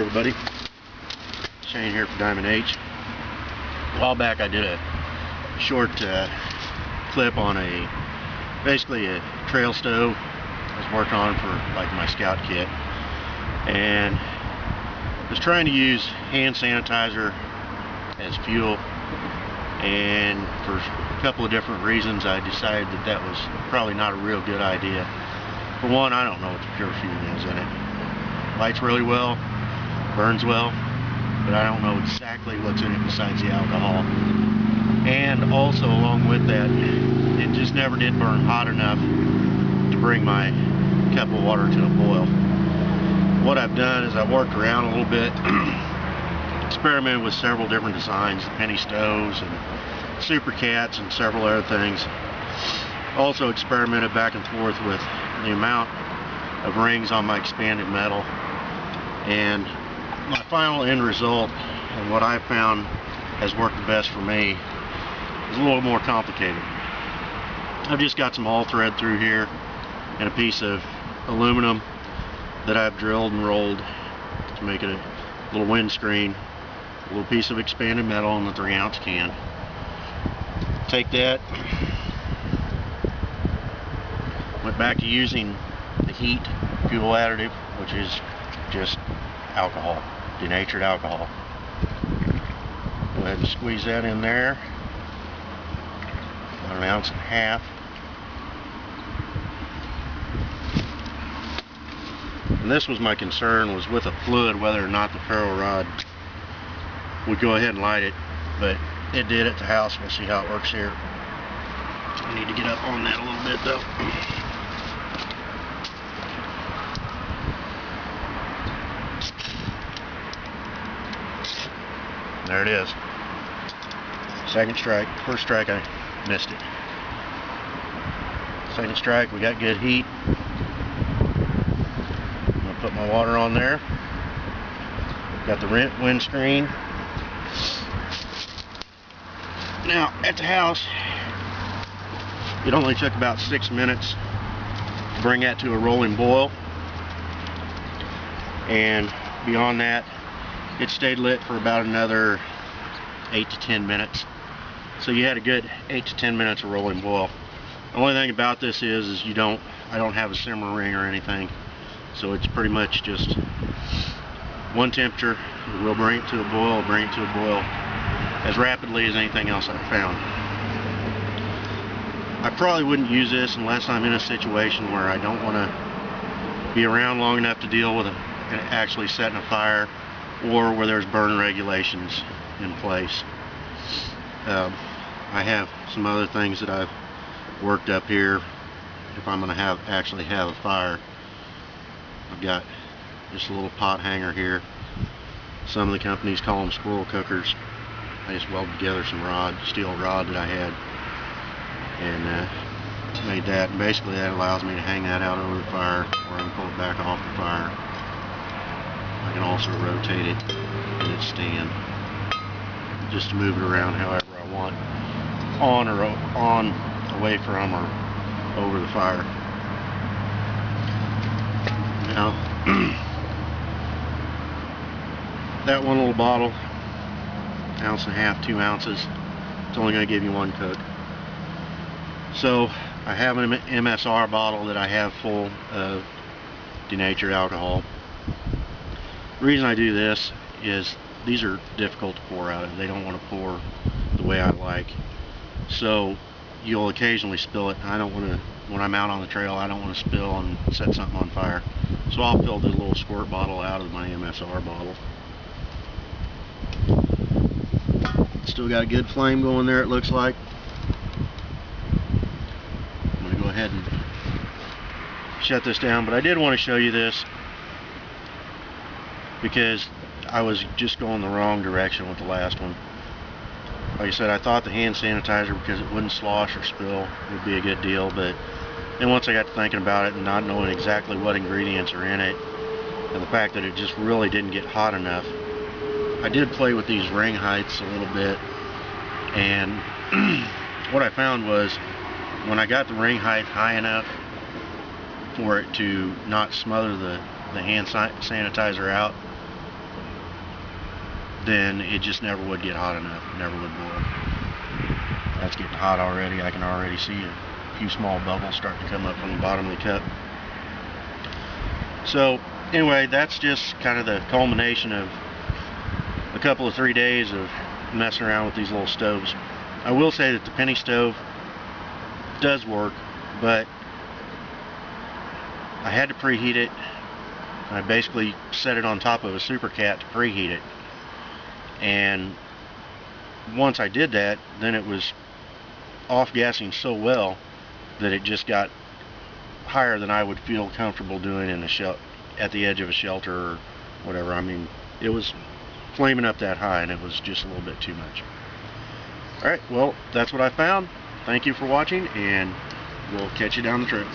everybody. Shane here for Diamond H. A while back I did a short clip on basically a trail stove I was working on for like my scout kit, and was trying to use hand sanitizer as fuel, and for a couple of different reasons I decided that was probably not a real good idea. For one, I don't know what the pure fuel is in it. Lights really well, burns well, but I don't know exactly what's in it besides the alcohol. And also along with that, it just never did burn hot enough to bring my cup of water to a boil. What I've done is I've worked around a little bit, experimented with several different designs, penny stoves and super cats and several other things. Also experimented back and forth with the amount of rings on my expanded metal, and my final end result and what I found has worked the best for me is a little more complicated. I've just got some all thread through here and a piece of aluminum that I've drilled and rolled to make it a little windscreen, a little piece of expanded metal in the 3-ounce can. Take that, went back to using the heat fuel additive, which is just alcohol, denatured alcohol. Go ahead and squeeze that in there, about 1.5 ounces. And this was my concern, was with a fluid whether or not the ferro rod would go ahead and light it, but it did at the house. We'll see how it works here. I need to get up on that a little bit though. There it is. Second strike. First strike I missed it. Second strike, we got good heat. I'm going to put my water on there. Got the windscreen. Now at the house it only took about 6 minutes to bring that to a rolling boil, and beyond that it stayed lit for about another 8 to 10 minutes. So you had a good 8 to 10 minutes of rolling boil. The only thing about this is I don't have a simmer ring or anything, so it's pretty much just one temperature. We'll bring it to a boil, as rapidly as anything else I've found. I probably wouldn't use this unless I'm in a situation where I don't want to be around long enough to deal with actually setting a fire, or where there's burn regulations in place. I have some other things that I've worked up here if I'm going to actually have a fire. I've got just a little pot hanger here. Some of the companies call them squirrel cookers. I just welded together some steel rod that I had, and made that, and basically that allows me to hang that out over the fire, or I can pull it back off the fire. I can also rotate it in its stand just to move it around however I want, on, away from, or over the fire. Now that one little bottle, 1.5 ounces, 2 ounces, it's only going to give you one cook. So I have an MSR bottle that I have full of denatured alcohol. The reason I do this is these are difficult to pour out of. They don't want to pour the way I like. So you'll occasionally spill it. I don't want to, when I'm out on the trail, I don't want to spill and set something on fire. So I'll fill this little squirt bottle out of my MSR bottle. Still got a good flame going there, it looks like. I'm going to go ahead and shut this down, but I did want to show you this because I was just going the wrong direction with the last one. Like I said, I thought the hand sanitizer, because it wouldn't slosh or spill, would be a good deal, but then once I got to thinking about it and not knowing exactly what ingredients are in it, and the fact that it just really didn't get hot enough, I did play with these ring heights a little bit, and what I found was when I got the ring height high enough for it to not smother the hand sanitizer out, then it just never would get hot enough. It never would boil. That's getting hot already. I can already see a few small bubbles starting to come up from the bottom of the cup. So anyway, that's just kind of the culmination of a couple of 3 days of messing around with these little stoves. I will say that the penny stove does work, but I had to preheat it. I basically set it on top of a Super Cat to preheat it, and once I did that, then it was off-gassing so well that it just got higher than I would feel comfortable doing in at the edge of a shelter or whatever. I mean, it was flaming up that high, and it was just a little bit too much. Alright, well, that's what I found. Thank you for watching, and we'll catch you down the trail.